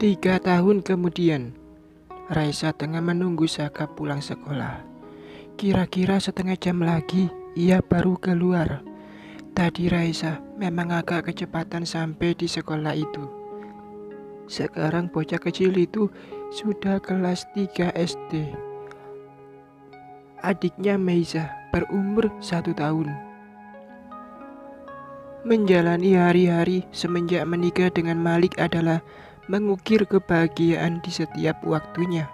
3 tahun kemudian, Raisa tengah menunggu Saka pulang sekolah. Kira-kira setengah jam lagi ia baru keluar. Tadi Raisa memang agak kecepatan sampai di sekolah itu. Sekarang bocah kecil itu sudah kelas 3 SD. Adiknya Meiza berumur 1 tahun. Menjalani hari-hari semenjak menikah dengan Malik adalah mengukir kebahagiaan di setiap waktunya.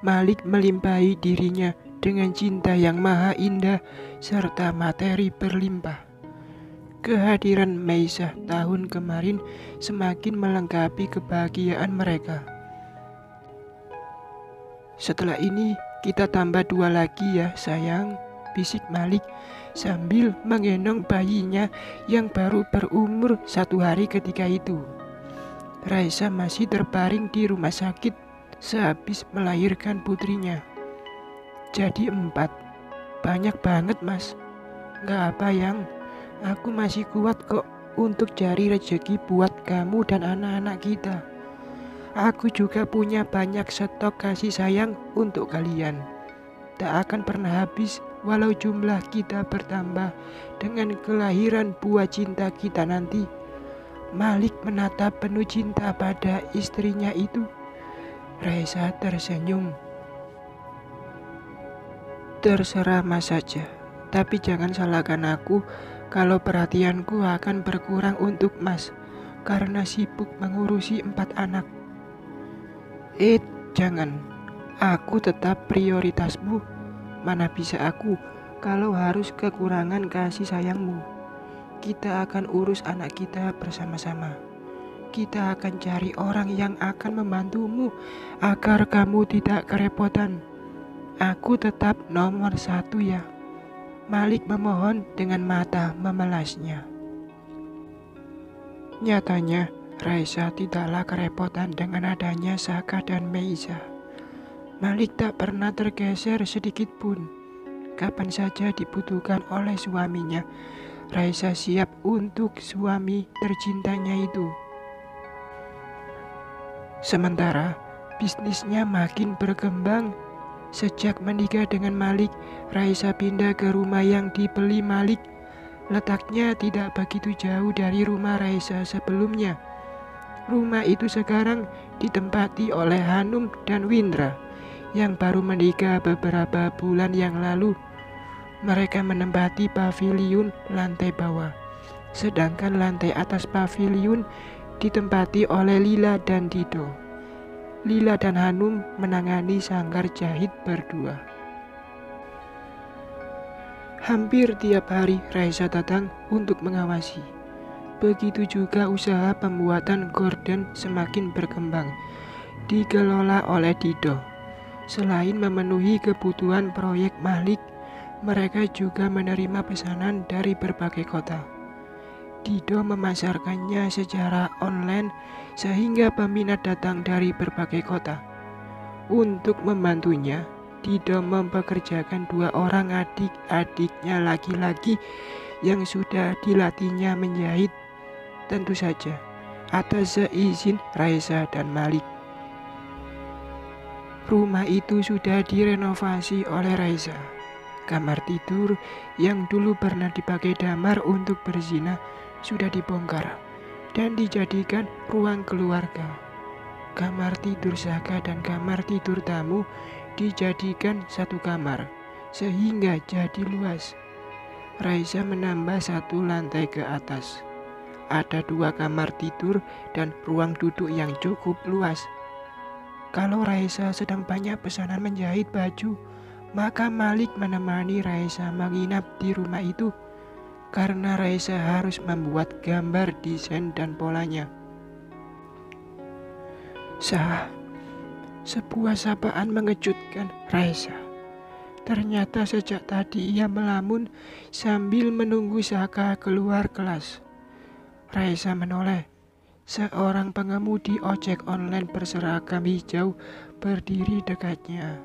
Malik melimpahi dirinya dengan cinta yang maha indah serta materi berlimpah. Kehadiran Meiza tahun kemarin semakin melengkapi kebahagiaan mereka. Setelah ini kita tambah 2 lagi ya sayang, bisik Malik sambil menggendong bayinya yang baru berumur 1 hari ketika itu. Raisa masih terbaring di rumah sakit sehabis melahirkan putrinya. Jadi 4, banyak banget mas. Gak apa yang, aku masih kuat kok untuk cari rezeki buat kamu dan anak-anak kita. Aku juga punya banyak stok kasih sayang untuk kalian. Tak akan pernah habis walau jumlah kita bertambah dengan kelahiran buah cinta kita nanti. Malik menatap penuh cinta pada istrinya itu. Raisa tersenyum. Terserah mas saja, tapi jangan salahkan aku kalau perhatianku akan berkurang untuk mas karena sibuk mengurusi 4 anak. Jangan, aku tetap prioritasmu. Mana bisa aku kalau harus kekurangan kasih sayangmu. Kita akan urus anak kita bersama-sama. Kita akan cari orang yang akan membantumu agar kamu tidak kerepotan. Aku tetap nomor 1 ya. Malik memohon dengan mata memelasnya. Nyatanya, Raisa tidaklah kerepotan dengan adanya Saka dan Meiza. Malik tak pernah tergeser sedikit pun. Kapan saja dibutuhkan oleh suaminya, Raisa siap untuk suami tercintanya itu. Sementara bisnisnya makin berkembang. Sejak menikah dengan Malik, Raisa pindah ke rumah yang dibeli Malik. Letaknya tidak begitu jauh dari rumah Raisa sebelumnya. Rumah itu sekarang ditempati oleh Hanum dan Windra yang baru menikah beberapa bulan yang lalu. Mereka menempati paviliun lantai bawah, sedangkan lantai atas paviliun ditempati oleh Lila dan Dido. Lila dan Hanum menangani sanggar jahit berdua. Hampir tiap hari Raisa datang untuk mengawasi. Begitu juga usaha pembuatan gorden semakin berkembang, dikelola oleh Dido. Selain memenuhi kebutuhan proyek Malik, mereka juga menerima pesanan dari berbagai kota. Dido memasarkannya secara online sehingga peminat datang dari berbagai kota. Untuk membantunya, Dido mempekerjakan 2 orang adik-adiknya laki-laki yang sudah dilatihnya menjahit. Tentu saja atas seizin Raisa dan Malik. Rumah itu sudah direnovasi oleh Raisa. Kamar tidur yang dulu pernah dipakai damar untuk berzina sudah dibongkar dan dijadikan ruang keluarga. Kamar tidur Saka dan kamar tidur tamu dijadikan 1 kamar sehingga jadi luas. Raisa menambah 1 lantai ke atas. Ada 2 kamar tidur dan ruang duduk yang cukup luas. Kalau Raisa sedang banyak pesanan menjahit baju, maka Malik menemani Raisa menginap di rumah itu karena Raisa harus membuat gambar desain dan polanya. Sebuah sapaan mengejutkan Raisa. Ternyata sejak tadi ia melamun sambil menunggu Saka keluar kelas. Raisa menoleh. Seorang pengemudi ojek online berseragam hijau berdiri dekatnya.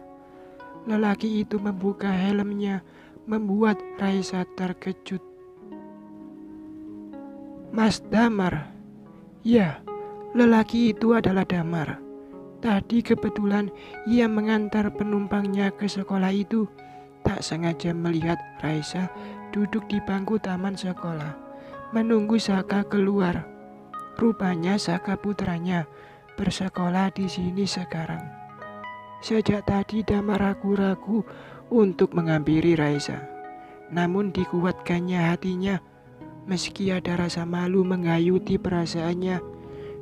Lelaki itu membuka helmnya, membuat Raisa terkejut. Mas Damar. Ya, Lelaki itu adalah Damar. Tadi kebetulan ia mengantar penumpangnya ke sekolah itu. Tak sengaja melihat Raisa duduk di bangku taman sekolah, menunggu Saka keluar. Rupanya Saka putranya bersekolah di sini sekarang. Sejak tadi Damar ragu-ragu untuk menghampiri Raisa. Namun dikuatkannya hatinya, meski ada rasa malu menghayuti perasaannya.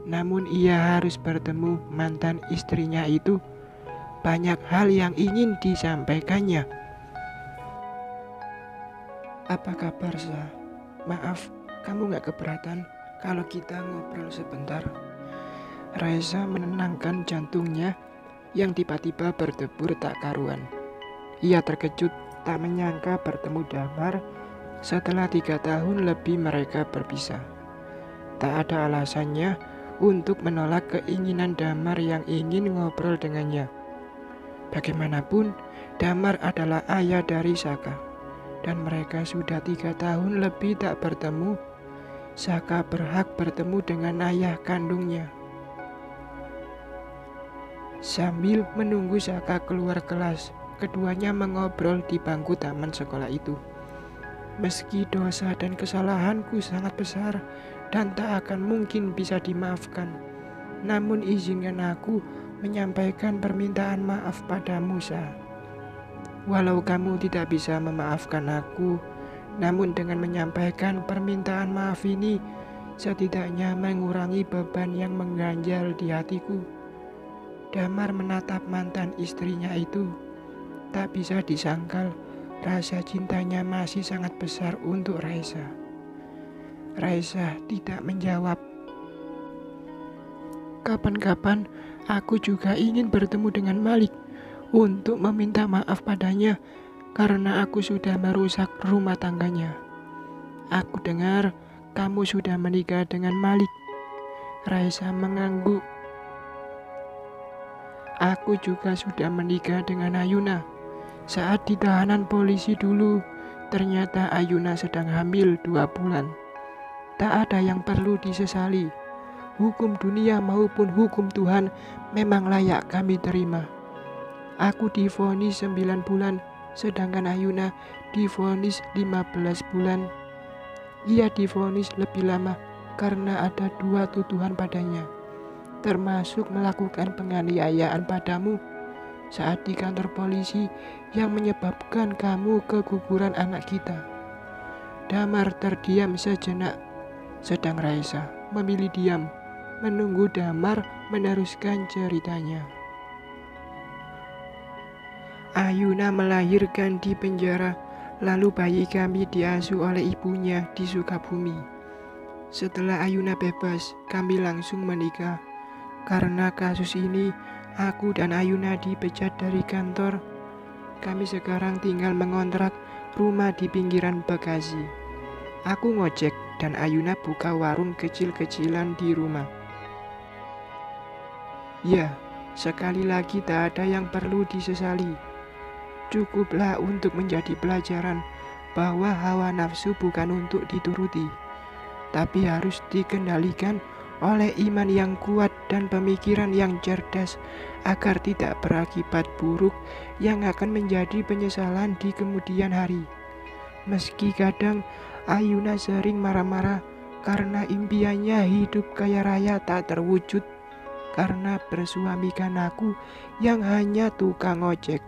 Namun ia harus bertemu mantan istrinya itu. Banyak hal yang ingin disampaikannya. Apa kabar, Sa? Maaf, kamu gak keberatan kalau kita ngobrol sebentar? Raisa menenangkan jantungnya yang tiba-tiba berdebur tak karuan. Ia terkejut tak menyangka bertemu Damar setelah 3 tahun lebih mereka berpisah. Tak ada alasannya untuk menolak keinginan Damar yang ingin ngobrol dengannya. Bagaimanapun, Damar adalah ayah dari Saka, dan mereka sudah 3 tahun lebih tak bertemu. Saka berhak bertemu dengan ayah kandungnya. Sambil menunggu Saka keluar kelas, keduanya mengobrol di bangku taman sekolah itu. Meski dosa dan kesalahanku sangat besar dan tak akan mungkin bisa dimaafkan, namun izinkan aku menyampaikan permintaan maaf padamu, Sa. Walau kamu tidak bisa memaafkan aku, namun dengan menyampaikan permintaan maaf ini setidaknya mengurangi beban yang mengganjal di hatiku. Damar menatap mantan istrinya itu. Tak bisa disangkal, rasa cintanya masih sangat besar untuk Raisa. Raisa tidak menjawab. Kapan-kapan aku juga ingin bertemu dengan Malik untuk meminta maaf padanya karena aku sudah merusak rumah tangganya. Aku dengar kamu sudah menikah dengan Malik. Raisa mengangguk. Aku juga sudah menikah dengan Ayuna. Saat di tahanan polisi dulu, ternyata Ayuna sedang hamil 2 bulan. Tak ada yang perlu disesali. Hukum dunia maupun hukum Tuhan memang layak kami terima. Aku divonis 9 bulan, sedangkan Ayuna divonis 15 bulan. Ia divonis lebih lama karena ada 2 tuduhan padanya, termasuk melakukan penganiayaan padamu saat di kantor polisi yang menyebabkan kamu keguguran anak kita. Damar terdiam sejenak, sedang Raisa memilih diam, menunggu Damar meneruskan ceritanya. Ayuna melahirkan di penjara, lalu bayi kami diasuh oleh ibunya di Sukabumi. Setelah Ayuna bebas, kami langsung menikah. Karena kasus ini, aku dan Ayuna dipecat dari kantor. Kami sekarang tinggal mengontrak rumah di pinggiran Bekasi. Aku ngojek dan Ayuna buka warung kecil-kecilan di rumah. Ya, sekali lagi tak ada yang perlu disesali. Cukuplah untuk menjadi pelajaran bahwa hawa nafsu bukan untuk dituruti, tapi harus dikendalikan oleh iman yang kuat dan pemikiran yang cerdas agar tidak berakibat buruk yang akan menjadi penyesalan di kemudian hari. Meski kadang Ayuna sering marah-marah karena impiannya hidup kaya raya tak terwujud karena bersuamikan aku yang hanya tukang ojek.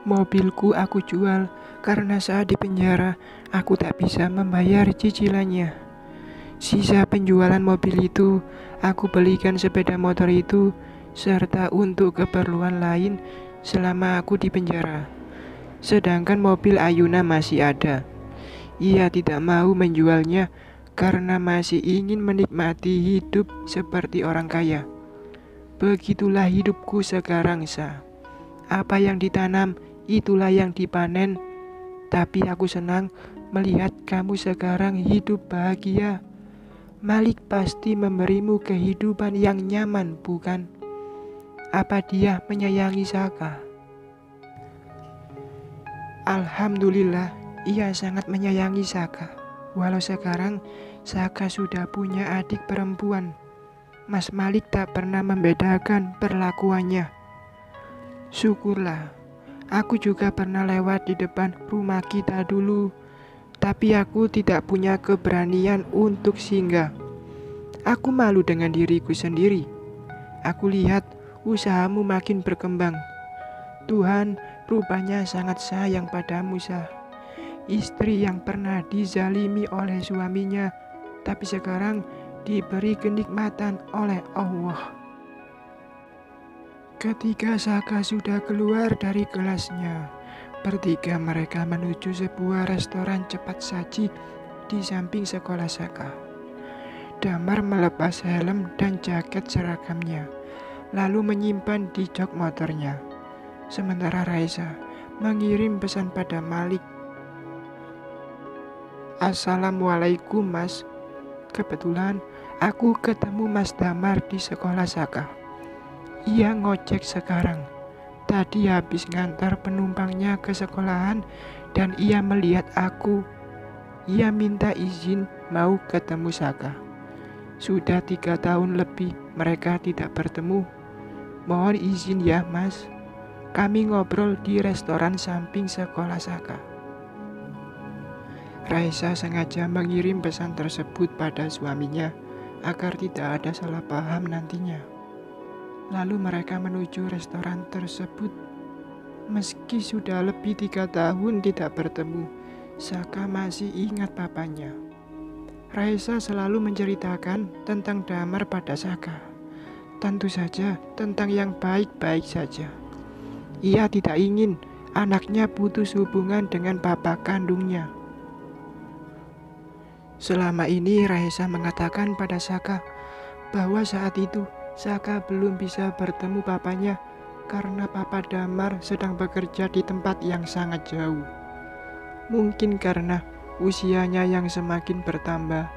Mobilku aku jual karena saat di penjara aku tak bisa membayar cicilannya. Sisa penjualan mobil itu aku belikan sepeda motor itu serta untuk keperluan lain selama aku di penjara. Sedangkan mobil Ayuna masih ada. Ia tidak mau menjualnya karena masih ingin menikmati hidup seperti orang kaya. Begitulah hidupku sekarang, Sa. Apa yang ditanam, itulah yang dipanen. Tapi aku senang melihat kamu sekarang hidup bahagia. Malik pasti memberimu kehidupan yang nyaman, bukan? Apa dia menyayangi Saka? Alhamdulillah, ia sangat menyayangi Saka. Walau sekarang Saka sudah punya adik perempuan, Mas Malik tak pernah membedakan perlakuannya. Syukurlah, aku juga pernah lewat di depan rumah kita dulu, tapi aku tidak punya keberanian untuk singgah. Aku malu dengan diriku sendiri. Aku lihat usahamu makin berkembang. Tuhan rupanya sangat sayang padamu, Sah. Istri yang pernah dizalimi oleh suaminya, tapi sekarang diberi kenikmatan oleh Allah. Ketika Saka sudah keluar dari kelasnya, bertiga mereka menuju sebuah restoran cepat saji di samping sekolah Saka. Damar melepas helm dan jaket seragamnya, lalu menyimpan di jok motornya. Sementara Raisa mengirim pesan pada Malik. Assalamualaikum Mas, kebetulan aku ketemu Mas Damar di sekolah Saka. Ia ngojek sekarang. Tadi habis ngantar penumpangnya ke sekolahan dan ia melihat aku. Ia minta izin mau ketemu Saka. Sudah 3 tahun lebih mereka tidak bertemu. Mohon izin ya Mas, kami ngobrol di restoran samping sekolah Saka. Raisa sengaja mengirim pesan tersebut pada suaminya agar tidak ada salah paham nantinya. Lalu mereka menuju restoran tersebut. Meski sudah lebih 3 tahun tidak bertemu, Saka masih ingat papanya. Raisa selalu menceritakan tentang Damar pada Saka. Tentu saja tentang yang baik-baik saja. Ia tidak ingin anaknya putus hubungan dengan papa kandungnya. Selama ini Raisa mengatakan pada Saka bahwa saat itu Saka belum bisa bertemu papanya karena papa Damar sedang bekerja di tempat yang sangat jauh. Mungkin karena usianya yang semakin bertambah,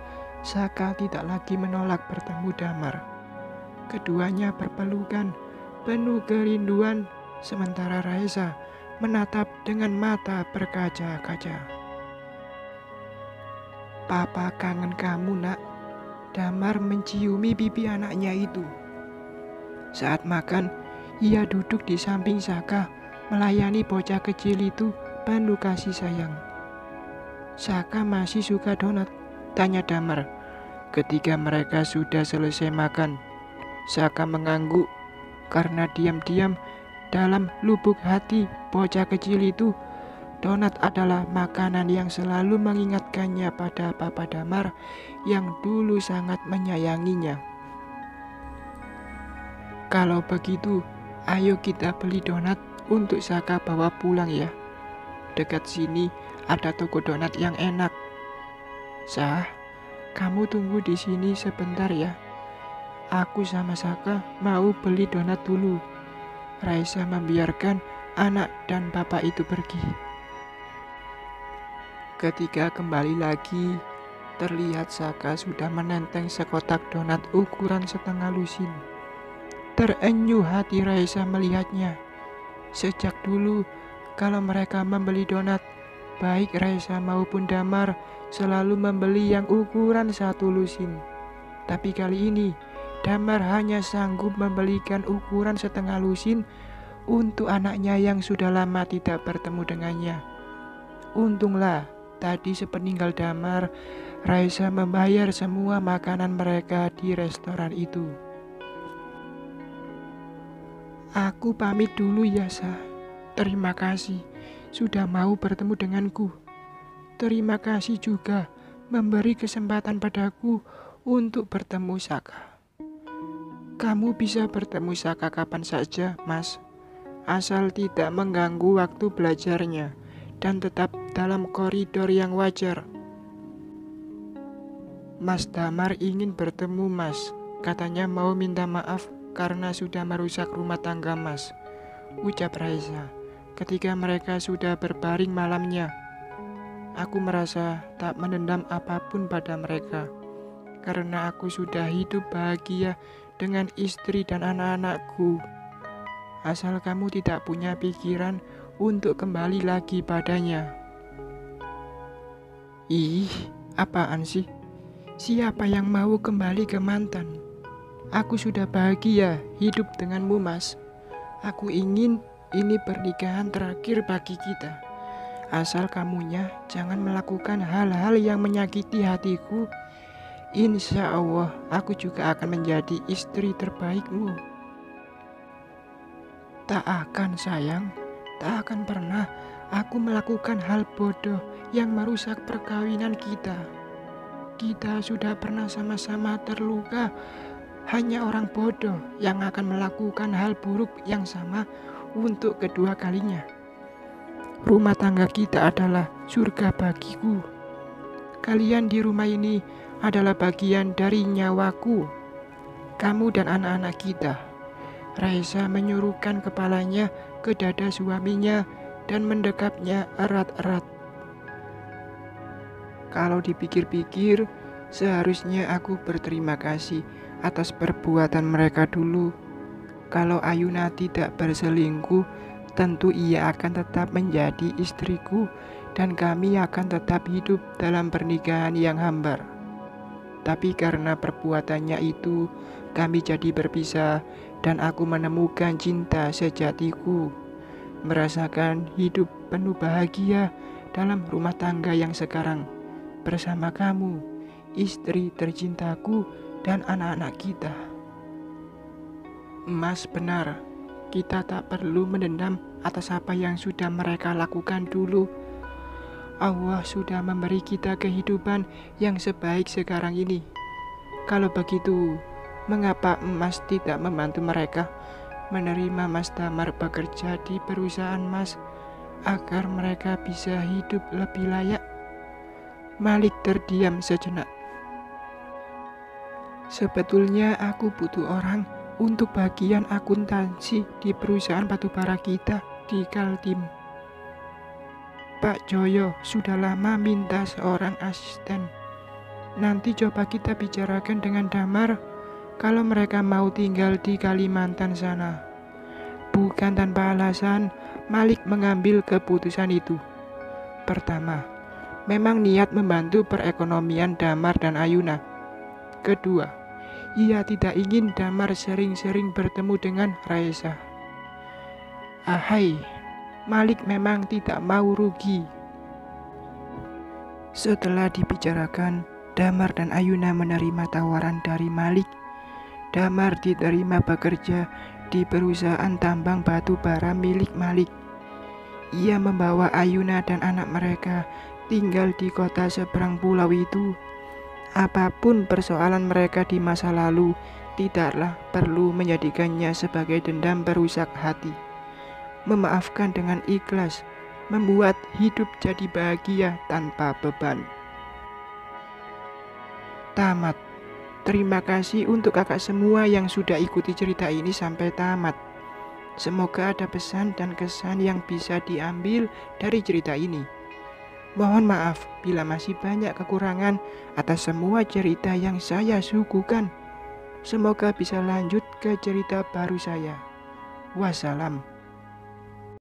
Saka tidak lagi menolak bertemu Damar. Keduanya berpelukan, penuh kerinduan, sementara Raisa menatap dengan mata berkaca-kaca. Papa kangen kamu nak. Damar menciumi pipi anaknya itu. Saat makan, ia duduk di samping Saka, melayani bocah kecil itu penuh kasih sayang. Saka masih suka donat? Tanya Damar. Ketika mereka sudah selesai makan, Saka mengangguk karena diam-diam dalam lubuk hati bocah kecil itu, donat adalah makanan yang selalu mengingatkannya pada Papa Damar yang dulu sangat menyayanginya. Kalau begitu, ayo kita beli donat untuk Saka bawa pulang ya. Dekat sini ada toko donat yang enak. Sah, kamu tunggu di sini sebentar ya. Aku sama Saka mau beli donat dulu. Raisa membiarkan anak dan bapak itu pergi. Ketika kembali lagi, terlihat Saka sudah menenteng sekotak donat ukuran setengah lusin. Terenyuh hati Raisa melihatnya. Sejak dulu, kalau mereka membeli donat, baik Raisa maupun Damar selalu membeli yang ukuran 1 lusin. Tapi kali ini, Damar hanya sanggup membelikan ukuran setengah lusin untuk anaknya yang sudah lama tidak bertemu dengannya. Untunglah, tadi sepeninggal Damar, Raisa membayar semua makanan mereka di restoran itu. Aku pamit dulu ya, Sah. Terima kasih sudah mau bertemu denganku. Terima kasih juga memberi kesempatan padaku untuk bertemu Saka. Kamu bisa bertemu Saka kapan saja, Mas. Asal tidak mengganggu waktu belajarnya dan tetap dalam koridor yang wajar. Mas Damar ingin bertemu Mas. Katanya mau minta maaf karena sudah merusak rumah tangga Mas, ucap Raisa ketika mereka sudah berbaring malamnya. Aku merasa tak menendam apapun pada mereka, karena aku sudah hidup bahagia dengan istri dan anak-anakku. Asal kamu tidak punya pikiran untuk kembali lagi padanya. Ih, Apaan sih? Siapa yang mau kembali ke mantan? Aku sudah bahagia hidup denganmu, Mas. Aku ingin ini pernikahan terakhir bagi kita. Asal kamunya jangan melakukan hal-hal yang menyakiti hatiku. Insya Allah aku juga akan menjadi istri terbaikmu. Tak akan sayang, tak akan pernah aku melakukan hal bodoh yang merusak perkawinan kita. Kita sudah pernah sama-sama terluka. Hanya orang bodoh yang akan melakukan hal buruk yang sama untuk kedua kalinya. Rumah tangga kita adalah surga bagiku. Kalian di rumah ini adalah bagian dari nyawaku. Kamu dan anak-anak kita. Raisa menyuruhkan kepalanya ke dada suaminya dan mendekapnya erat-erat. Kalau dipikir-pikir, seharusnya aku berterima kasih atas perbuatan mereka dulu. Kalau Ayuna tidak berselingkuh, tentu ia akan tetap menjadi istriku dan kami akan tetap hidup dalam pernikahan yang hambar. Tapi karena perbuatannya itu, kami jadi berpisah dan aku menemukan cinta sejatiku. Merasakan hidup penuh bahagia dalam rumah tangga yang sekarang. Bersama kamu, istri tercintaku dan anak-anak kita. Mas benar, kita tak perlu mendendam atas apa yang sudah mereka lakukan dulu. Allah sudah memberi kita kehidupan yang sebaik sekarang ini. Kalau begitu, mengapa Mas tidak membantu mereka menerima Mas Damar bekerja di perusahaan Mas agar mereka bisa hidup lebih layak? Malik terdiam sejenak. Sebetulnya aku butuh orang untuk bagian akuntansi di perusahaan batubara kita di Kaltim. Pak Joyo sudah lama minta seorang asisten. Nanti coba kita bicarakan dengan Damar kalau mereka mau tinggal di Kalimantan sana. Bukan tanpa alasan Malik mengambil keputusan itu. Pertama, memang niat membantu perekonomian Damar dan Ayuna. Kedua, ia tidak ingin Damar sering-sering bertemu dengan Raisa. Ahai, Malik memang tidak mau rugi. Setelah dibicarakan, Damar dan Ayuna menerima tawaran dari Malik. Damar diterima bekerja di perusahaan tambang batu bara milik Malik. Ia membawa Ayuna dan anak mereka tinggal di kota seberang pulau itu. Apapun persoalan mereka di masa lalu, tidaklah perlu menjadikannya sebagai dendam perusak hati. Memaafkan dengan ikhlas, membuat hidup jadi bahagia tanpa beban. Tamat. Terima kasih untuk kakak semua yang sudah ikuti cerita ini sampai tamat. Semoga ada pesan dan kesan yang bisa diambil dari cerita ini. Mohon maaf bila masih banyak kekurangan atas semua cerita yang saya suguhkan. Semoga bisa lanjut ke cerita baru saya. Wassalam.